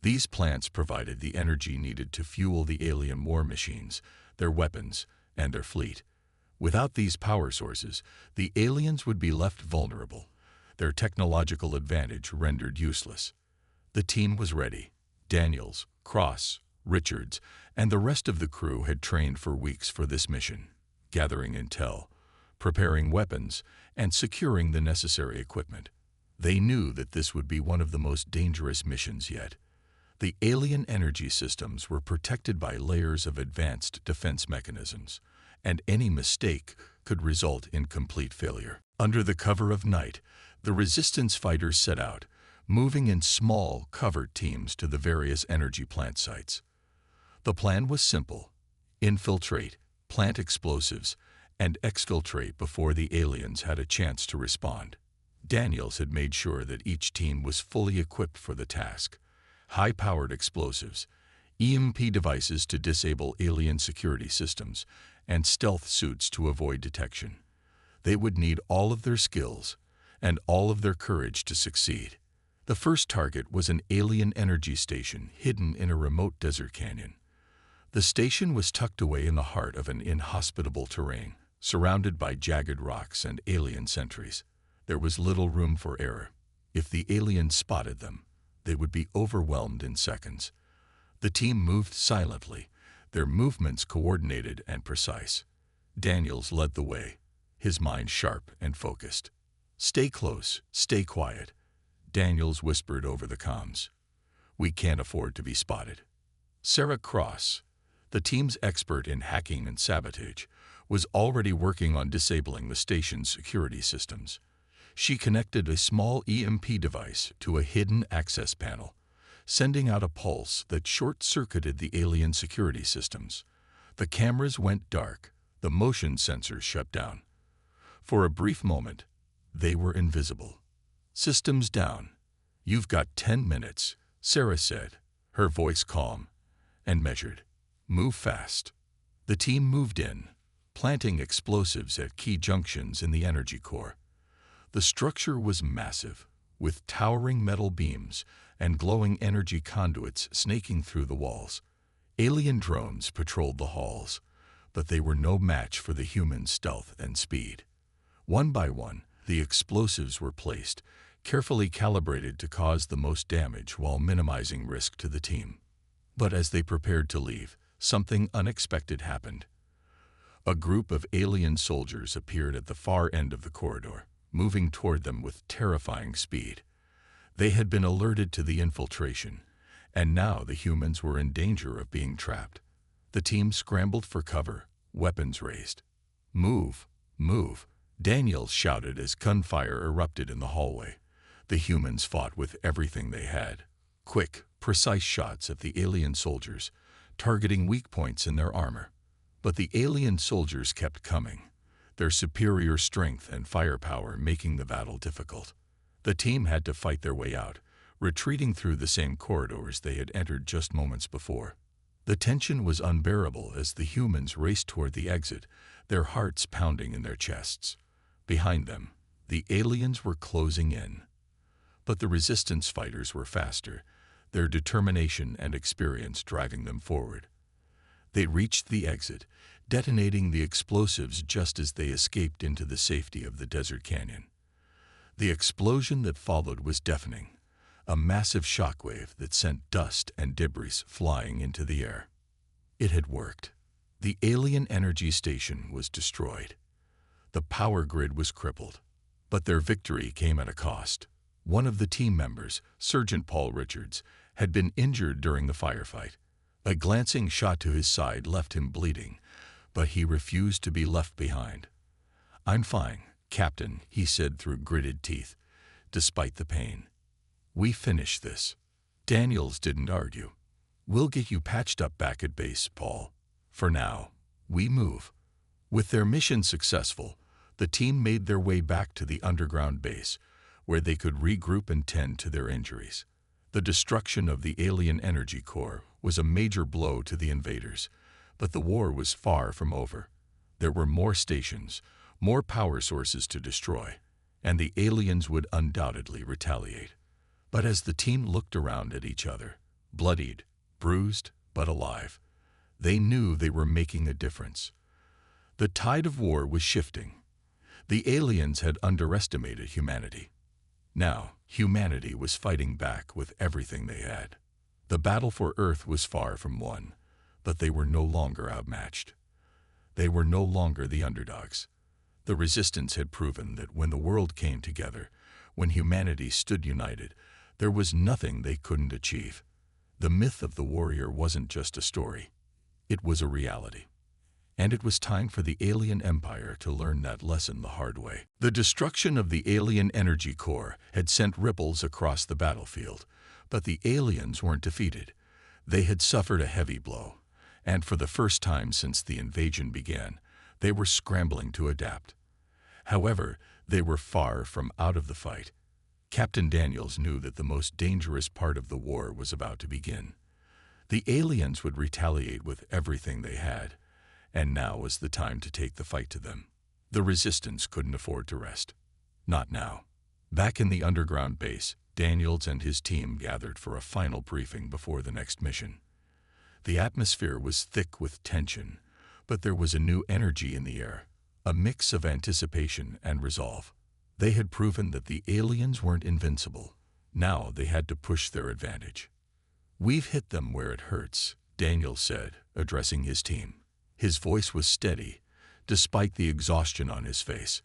These plants provided the energy needed to fuel the alien war machines, their weapons, and their fleet. Without these power sources, the aliens would be left vulnerable, their technological advantage rendered useless. The team was ready. Daniels, Cross, Richards, and the rest of the crew had trained for weeks for this mission, gathering intel, preparing weapons, and securing the necessary equipment. They knew that this would be one of the most dangerous missions yet. The alien energy systems were protected by layers of advanced defense mechanisms, and any mistake could result in complete failure. Under the cover of night, the resistance fighters set out, moving in small, covered teams to the various energy plant sites. The plan was simple: infiltrate, plant explosives, and exfiltrate before the aliens had a chance to respond. Daniels had made sure that each team was fully equipped for the task: high-powered explosives, EMP devices to disable alien security systems, and stealth suits to avoid detection. They would need all of their skills and all of their courage to succeed. The first target was an alien energy station hidden in a remote desert canyon. The station was tucked away in the heart of an inhospitable terrain, surrounded by jagged rocks and alien sentries. There was little room for error. If the aliens spotted them, they would be overwhelmed in seconds. The team moved silently, their movements coordinated and precise. Daniels led the way, his mind sharp and focused. "Stay close, stay quiet," Daniels whispered over the comms. "We can't afford to be spotted." Sarah Cross, the team's expert in hacking and sabotage, was already working on disabling the station's security systems. She connected a small EMP device to a hidden access panel, sending out a pulse that short-circuited the alien security systems. The cameras went dark, the motion sensors shut down. For a brief moment, they were invisible. "Systems down. You've got 10 minutes, Sarah said, her voice calm and measured. "Move fast." The team moved in, planting explosives at key junctions in the energy core. The structure was massive, with towering metal beams and glowing energy conduits snaking through the walls. Alien drones patrolled the halls, but they were no match for the human stealth and speed. One by one, the explosives were placed, carefully calibrated to cause the most damage while minimizing risk to the team. But as they prepared to leave, something unexpected happened. A group of alien soldiers appeared at the far end of the corridor, moving toward them with terrifying speed. They had been alerted to the infiltration, and now the humans were in danger of being trapped. The team scrambled for cover, weapons raised. "Move, move," Daniels shouted as gunfire erupted in the hallway. The humans fought with everything they had. Quick, precise shots at the alien soldiers, targeting weak points in their armor. But the alien soldiers kept coming, their superior strength and firepower making the battle difficult. The team had to fight their way out, retreating through the same corridors they had entered just moments before. The tension was unbearable as the humans raced toward the exit, their hearts pounding in their chests. Behind them, the aliens were closing in. But the resistance fighters were faster. their determination and experience driving them forward. They reached the exit, detonating the explosives just as they escaped into the safety of the desert canyon. The explosion that followed was deafening, a massive shockwave that sent dust and debris flying into the air. It had worked. The alien energy station was destroyed. The power grid was crippled. But their victory came at a cost. One of the team members, Sergeant Paul Richards, had been injured during the firefight. A glancing shot to his side left him bleeding, but he refused to be left behind. "I'm fine, Captain," he said through gritted teeth, despite the pain. "We finished this." Daniels didn't argue. "We'll get you patched up back at base, Paul. For now, we move." With their mission successful, the team made their way back to the underground base, where they could regroup and tend to their injuries. The destruction of the alien energy core was a major blow to the invaders, but the war was far from over. There were more stations, more power sources to destroy, and the aliens would undoubtedly retaliate. But as the team looked around at each other, bloodied, bruised, but alive, they knew they were making a difference. The tide of war was shifting. The aliens had underestimated humanity. Now, humanity was fighting back with everything they had. The battle for Earth was far from won, but they were no longer outmatched. They were no longer the underdogs. The resistance had proven that when the world came together, when humanity stood united, there was nothing they couldn't achieve. The myth of the warrior wasn't just a story. It was a reality. And it was time for the alien empire to learn that lesson the hard way. The destruction of the alien energy core had sent ripples across the battlefield, but the aliens weren't defeated. They had suffered a heavy blow, and for the first time since the invasion began, they were scrambling to adapt. However, they were far from out of the fight. Captain Daniels knew that the most dangerous part of the war was about to begin. The aliens would retaliate with everything they had, and now was the time to take the fight to them. The resistance couldn't afford to rest. Not now. Back in the underground base, Daniels and his team gathered for a final briefing before the next mission. The atmosphere was thick with tension, but there was a new energy in the air, a mix of anticipation and resolve. They had proven that the aliens weren't invincible. Now they had to push their advantage. "We've hit them where it hurts," Daniels said, addressing his team. His voice was steady, despite the exhaustion on his face.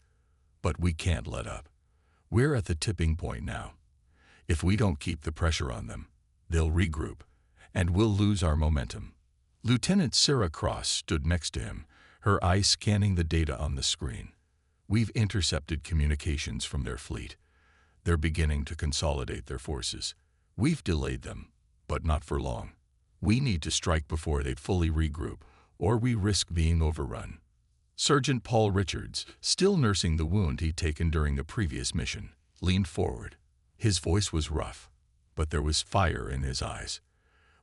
"But we can't let up. We're at the tipping point now. If we don't keep the pressure on them, they'll regroup, and we'll lose our momentum." Lieutenant Sarah Cross stood next to him, her eyes scanning the data on the screen. "We've intercepted communications from their fleet. They're beginning to consolidate their forces. We've delayed them, but not for long. We need to strike before they fully regroup, or we risk being overrun." Sergeant Paul Richards, still nursing the wound he'd taken during the previous mission, leaned forward. His voice was rough, but there was fire in his eyes.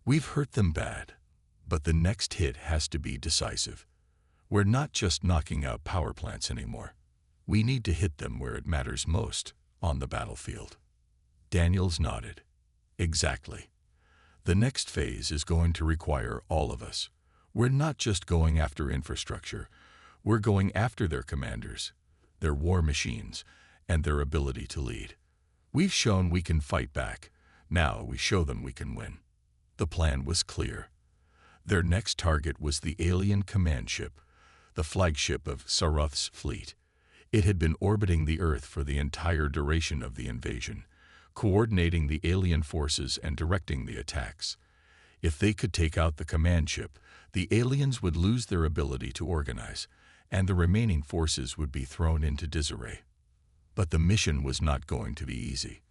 "We've hurt them bad, but the next hit has to be decisive. We're not just knocking out power plants anymore. We need to hit them where it matters most, on the battlefield." Daniels nodded. "Exactly. The next phase is going to require all of us. We're not just going after infrastructure. We're going after their commanders, their war machines, and their ability to lead. We've shown we can fight back. Now we show them we can win." The plan was clear. Their next target was the alien command ship, the flagship of Saruth's fleet. It had been orbiting the Earth for the entire duration of the invasion, coordinating the alien forces and directing the attacks. If they could take out the command ship, the aliens would lose their ability to organize, and the remaining forces would be thrown into disarray. But the mission was not going to be easy.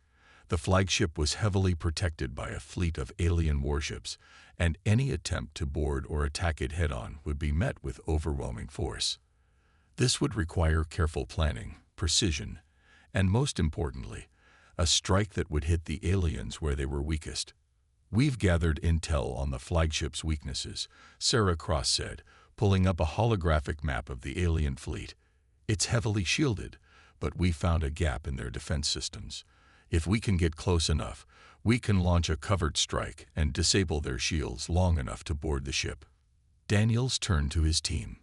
The flagship was heavily protected by a fleet of alien warships, and any attempt to board or attack it head-on would be met with overwhelming force. This would require careful planning, precision, and most importantly, a strike that would hit the aliens where they were weakest. "We've gathered intel on the flagship's weaknesses," Sarah Cross said, pulling up a holographic map of the alien fleet. "It's heavily shielded, but we found a gap in their defense systems. If we can get close enough, we can launch a covert strike and disable their shields long enough to board the ship. Daniels turned to his team.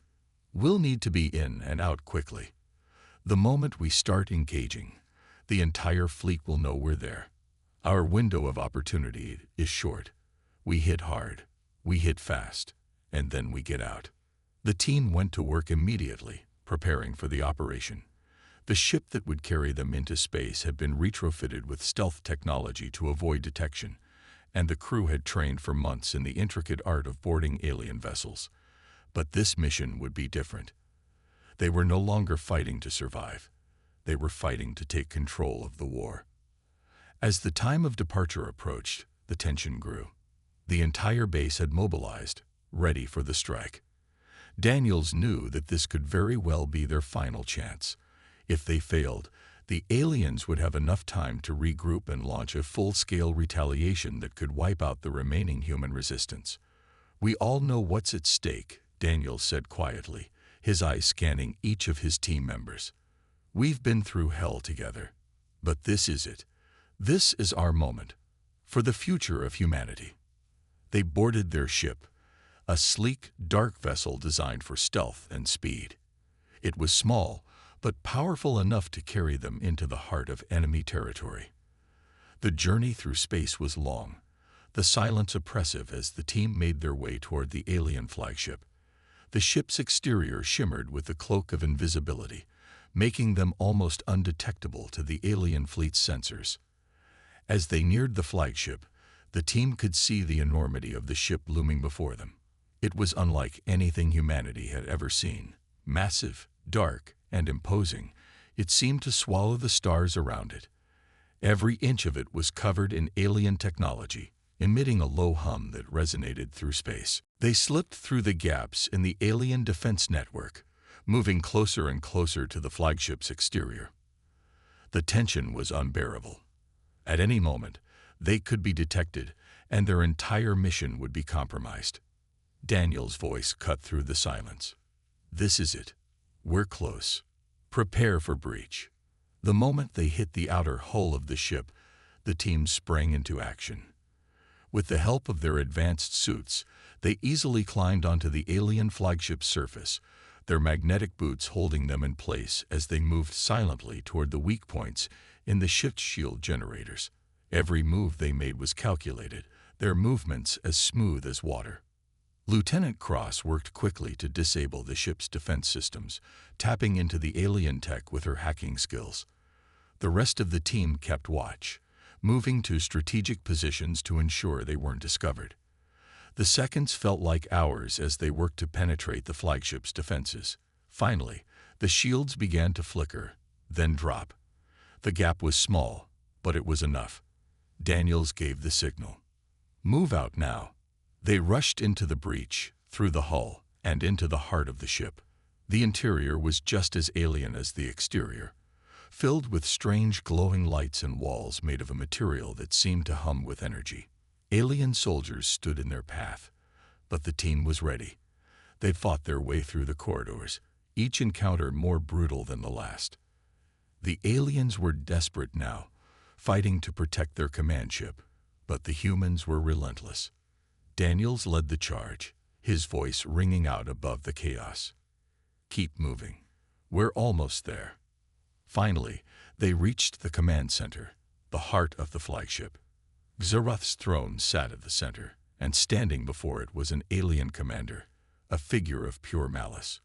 We'll need to be in and out quickly. The moment we start engaging, the entire fleet will know we're there. Our window of opportunity is short. We hit hard, we hit fast, and then we get out. The team went to work immediately, preparing for the operation. The ship that would carry them into space had been retrofitted with stealth technology to avoid detection, and the crew had trained for months in the intricate art of boarding alien vessels. But this mission would be different. They were no longer fighting to survive. They were fighting to take control of the war. As the time of departure approached, the tension grew. The entire base had mobilized, ready for the strike. Daniels knew that this could very well be their final chance. If they failed, the aliens would have enough time to regroup and launch a full-scale retaliation that could wipe out the remaining human resistance. We all know what's at stake, Daniels said quietly, his eyes scanning each of his team members. We've been through hell together. But this is it. This is our moment. For the future of humanity. They boarded their ship, a sleek, dark vessel designed for stealth and speed. It was small, but powerful enough to carry them into the heart of enemy territory. The journey through space was long, the silence oppressive as the team made their way toward the alien flagship. The ship's exterior shimmered with the cloak of invisibility, making them almost undetectable to the alien fleet's sensors. As they neared the flagship, the team could see the enormity of the ship looming before them. It was unlike anything humanity had ever seen. Massive, dark, and imposing, it seemed to swallow the stars around it. Every inch of it was covered in alien technology, emitting a low hum that resonated through space. They slipped through the gaps in the alien defense network, moving closer and closer to the flagship's exterior. The tension was unbearable. At any moment, they could be detected, and their entire mission would be compromised. Daniel's voice cut through the silence. This is it. We're close. Prepare for breach. The moment they hit the outer hull of the ship, the team sprang into action. With the help of their advanced suits, they easily climbed onto the alien flagship's surface, their magnetic boots holding them in place as they moved silently toward the weak points in the ship's shield generators. Every move they made was calculated, their movements as smooth as water. Lieutenant Cross worked quickly to disable the ship's defense systems, tapping into the alien tech with her hacking skills. The rest of the team kept watch, moving to strategic positions to ensure they weren't discovered. The seconds felt like hours as they worked to penetrate the flagship's defenses. Finally, the shields began to flicker, then drop. The gap was small, but it was enough. Daniels gave the signal. Move out now. They rushed into the breach, through the hull, and into the heart of the ship. The interior was just as alien as the exterior, filled with strange glowing lights and walls made of a material that seemed to hum with energy. Alien soldiers stood in their path, but the team was ready. They fought their way through the corridors, each encounter more brutal than the last. The aliens were desperate now, fighting to protect their command ship, but the humans were relentless. Daniels led the charge, his voice ringing out above the chaos. Keep moving. We're almost there. Finally, they reached the command center, the heart of the flagship. Xerath's throne sat at the center, and standing before it was an alien commander, a figure of pure malice.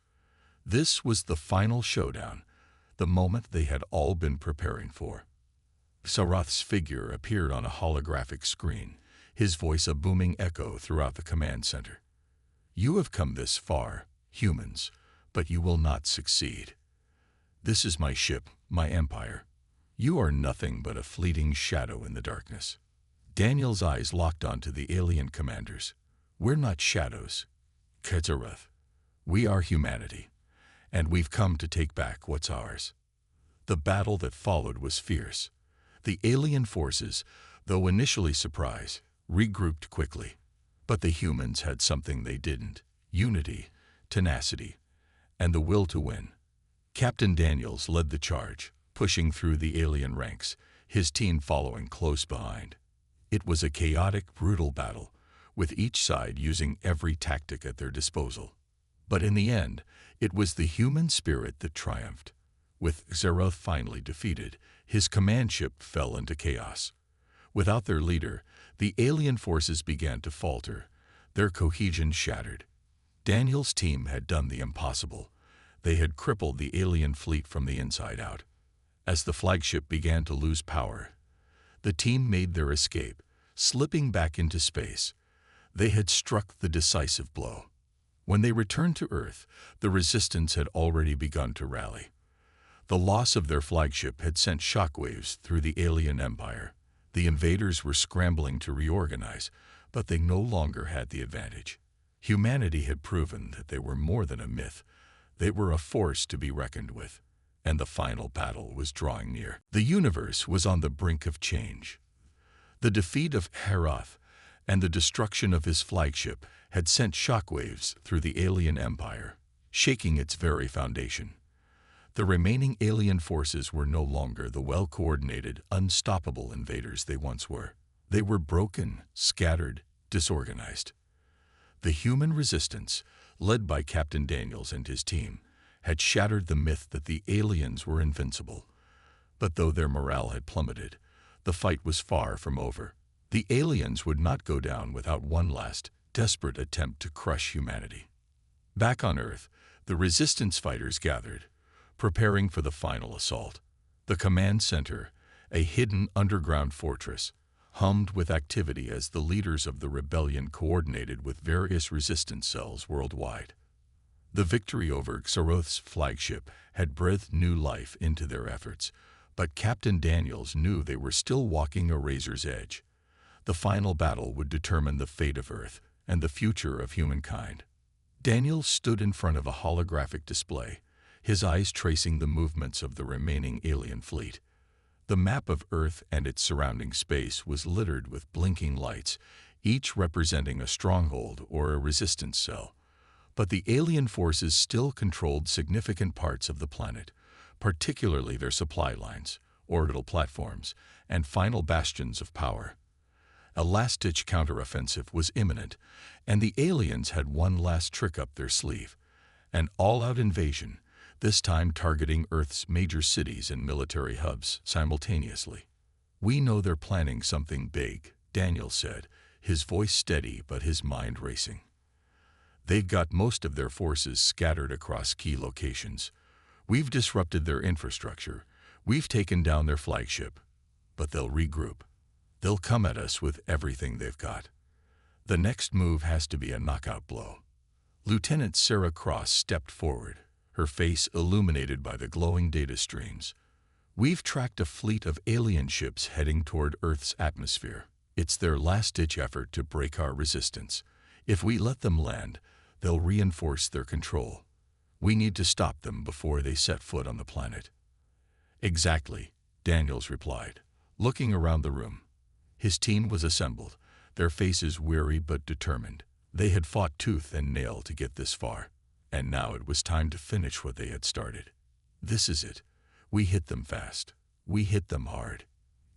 This was the final showdown, the moment they had all been preparing for. Xerath's figure appeared on a holographic screen, his voice a booming echo throughout the command center. You have come this far, humans, but you will not succeed. This is my ship, my empire. You are nothing but a fleeting shadow in the darkness. Daniel's eyes locked onto the alien commanders. We're not shadows, Xerath. We are humanity, and we've come to take back what's ours. The battle that followed was fierce. The alien forces, though initially surprised, regrouped quickly. But the humans had something they didn't: unity, tenacity, and the will to win. Captain Daniels led the charge, pushing through the alien ranks, his team following close behind. It was a chaotic, brutal battle, with each side using every tactic at their disposal. But in the end, it was the human spirit that triumphed. With Xeroth finally defeated, his command ship fell into chaos. Without their leader, the alien forces began to falter, their cohesion shattered. Daniel's team had done the impossible. They had crippled the alien fleet from the inside out. As the flagship began to lose power, the team made their escape, slipping back into space. They had struck the decisive blow. When they returned to Earth, the resistance had already begun to rally. The loss of their flagship had sent shockwaves through the alien empire. The invaders were scrambling to reorganize, but they no longer had the advantage. Humanity had proven that they were more than a myth. They were a force to be reckoned with, and the final battle was drawing near. The universe was on the brink of change. The defeat of Heroth and the destruction of his flagship had sent shockwaves through the alien empire, shaking its very foundation. The remaining alien forces were no longer the well-coordinated, unstoppable invaders they once were. They were broken, scattered, disorganized. The human resistance, led by Captain Daniels and his team, had shattered the myth that the aliens were invincible. But though their morale had plummeted, the fight was far from over. The aliens would not go down without one last, desperate attempt to crush humanity. Back on Earth, the resistance fighters gathered, preparing for the final assault. The command center, a hidden underground fortress, hummed with activity as the leaders of the rebellion coordinated with various resistance cells worldwide. The victory over Xeroth's flagship had breathed new life into their efforts, but Captain Daniels knew they were still walking a razor's edge. The final battle would determine the fate of Earth and the future of humankind. Daniels stood in front of a holographic display, his eyes tracing the movements of the remaining alien fleet. The map of Earth and its surrounding space was littered with blinking lights, each representing a stronghold or a resistance cell. But the alien forces still controlled significant parts of the planet, particularly their supply lines, orbital platforms, and final bastions of power. A last-ditch counteroffensive was imminent, and the aliens had one last trick up their sleeve: an all-out invasion, this time targeting Earth's major cities and military hubs simultaneously. "We know they're planning something big," Daniel said, his voice steady but his mind racing. "They've got most of their forces scattered across key locations. We've disrupted their infrastructure. We've taken down their flagship. But they'll regroup. They'll come at us with everything they've got. The next move has to be a knockout blow." Lieutenant Sarah Cross stepped forward, her face illuminated by the glowing data streams. "We've tracked a fleet of alien ships heading toward Earth's atmosphere. It's their last-ditch effort to break our resistance. If we let them land, they'll reinforce their control. We need to stop them before they set foot on the planet." "Exactly," Daniels replied, looking around the room. His team was assembled, their faces weary but determined. They had fought tooth and nail to get this far, and now it was time to finish what they had started. "This is it. We hit them fast. We hit them hard.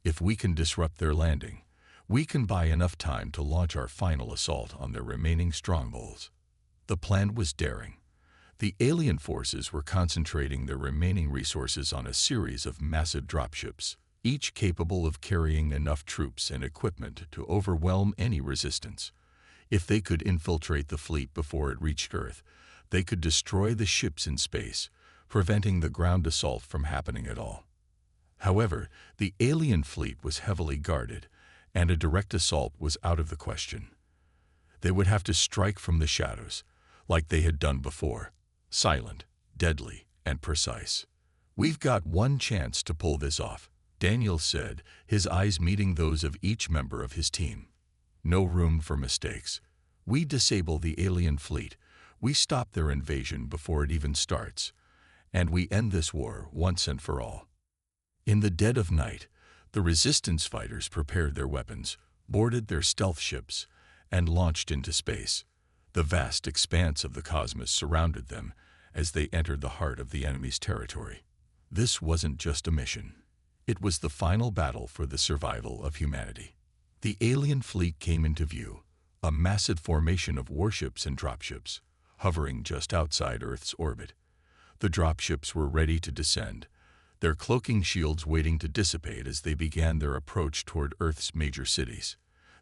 If we can disrupt their landing, we can buy enough time to launch our final assault on their remaining strongholds." The plan was daring. The alien forces were concentrating their remaining resources on a series of massive dropships, each capable of carrying enough troops and equipment to overwhelm any resistance. If they could infiltrate the fleet before it reached Earth, they could destroy the ships in space, preventing the ground assault from happening at all. However, the alien fleet was heavily guarded, and a direct assault was out of the question. They would have to strike from the shadows, like they had done before, silent, deadly, and precise. "We've got one chance to pull this off," Daniel said, his eyes meeting those of each member of his team. "No room for mistakes. We disable the alien fleet, we stop their invasion before it even starts, and we end this war once and for all." In the dead of night, the resistance fighters prepared their weapons, boarded their stealth ships, and launched into space. The vast expanse of the cosmos surrounded them as they entered the heart of the enemy's territory. This wasn't just a mission. It was the final battle for the survival of humanity. The alien fleet came into view, a massive formation of warships and dropships, hovering just outside Earth's orbit. The dropships were ready to descend, their cloaking shields waiting to dissipate as they began their approach toward Earth's major cities.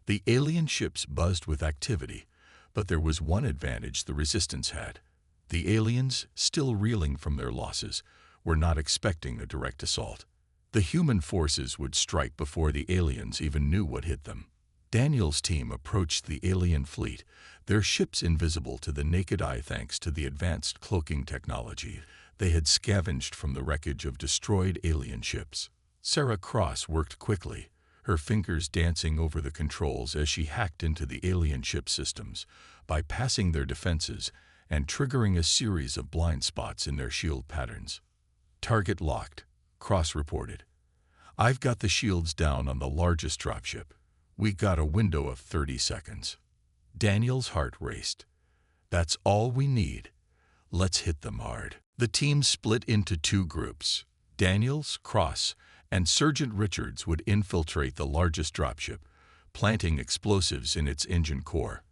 The alien ships buzzed with activity, but there was one advantage the Resistance had. The aliens, still reeling from their losses, were not expecting a direct assault. The human forces would strike before the aliens even knew what hit them. Daniel's team approached the alien fleet, their ships invisible to the naked eye thanks to the advanced cloaking technology they had scavenged from the wreckage of destroyed alien ships. Sarah Cross worked quickly, her fingers dancing over the controls as she hacked into the alien ship systems, bypassing their defenses and triggering a series of blind spots in their shield patterns. "Target locked," Cross reported. "I've got the shields down on the largest dropship. We got a window of 30 seconds. Daniel's heart raced. "That's all we need. Let's hit them hard." The team split into two groups. Daniels, Cross, and Sergeant Richards would infiltrate the largest dropship, planting explosives in its engine core.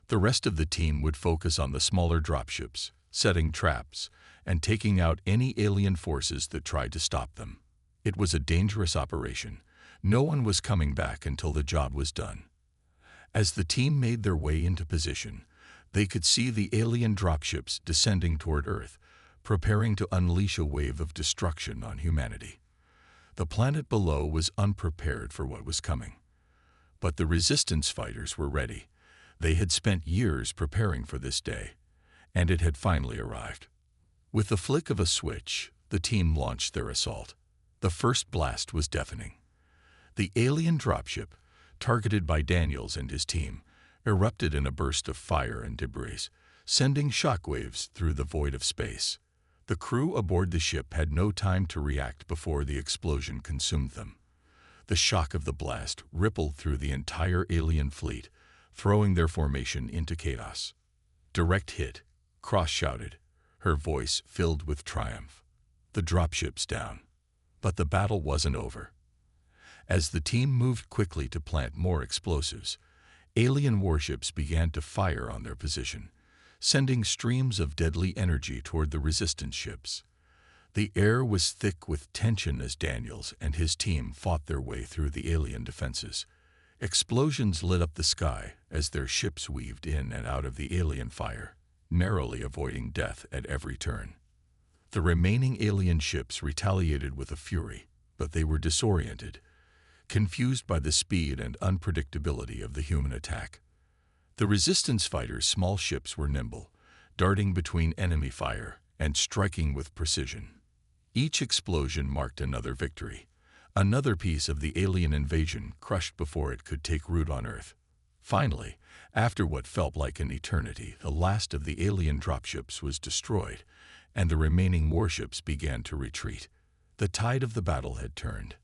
The rest of the team would focus on the smaller dropships, setting traps, and taking out any alien forces that tried to stop them. It was a dangerous operation. No one was coming back until the job was done. As the team made their way into position, they could see the alien dropships descending toward Earth, preparing to unleash a wave of destruction on humanity. The planet below was unprepared for what was coming. But the Resistance fighters were ready. They had spent years preparing for this day, and it had finally arrived. With the flick of a switch, the team launched their assault. The first blast was deafening. The alien dropship, targeted by Daniels and his team, erupted in a burst of fire and debris, sending shockwaves through the void of space. The crew aboard the ship had no time to react before the explosion consumed them. The shock of the blast rippled through the entire alien fleet, throwing their formation into chaos. "Direct hit," Cross shouted, her voice filled with triumph. "The dropship's down." But the battle wasn't over. As the team moved quickly to plant more explosives, alien warships began to fire on their position, sending streams of deadly energy toward the Resistance ships. The air was thick with tension as Daniels and his team fought their way through the alien defenses. Explosions lit up the sky as their ships weaved in and out of the alien fire, narrowly avoiding death at every turn. The remaining alien ships retaliated with a fury, but they were disoriented, confused by the speed and unpredictability of the human attack. The Resistance fighters' small ships were nimble, darting between enemy fire and striking with precision. Each explosion marked another victory, another piece of the alien invasion crushed before it could take root on Earth. Finally, after what felt like an eternity, the last of the alien dropships was destroyed, and the remaining warships began to retreat. The tide of the battle had turned.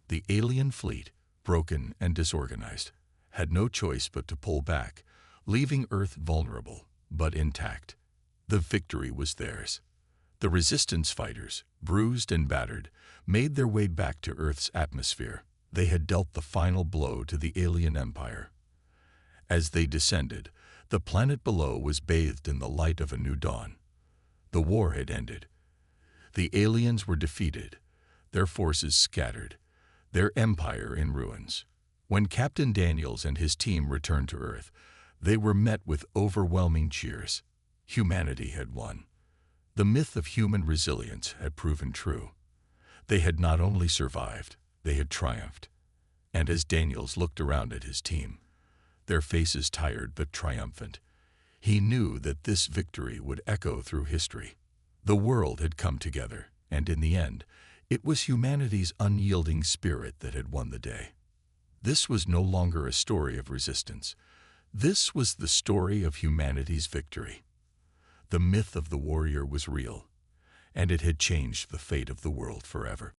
The alien fleet, broken and disorganized, had no choice but to pull back, leaving Earth vulnerable, but intact. The victory was theirs. The Resistance fighters, bruised and battered, made their way back to Earth's atmosphere. They had dealt the final blow to the alien empire. As they descended, the planet below was bathed in the light of a new dawn. The war had ended. The aliens were defeated, their forces scattered, their empire in ruins. When Captain Daniels and his team returned to Earth, they were met with overwhelming cheers. Humanity had won. The myth of human resilience had proven true. They had not only survived, they had triumphed. And as Daniels looked around at his team, their faces tired but triumphant, he knew that this victory would echo through history. The world had come together, and in the end, it was humanity's unyielding spirit that had won the day. This was no longer a story of resistance. This was the story of humanity's victory. The myth of the warrior was real, and it had changed the fate of the world forever.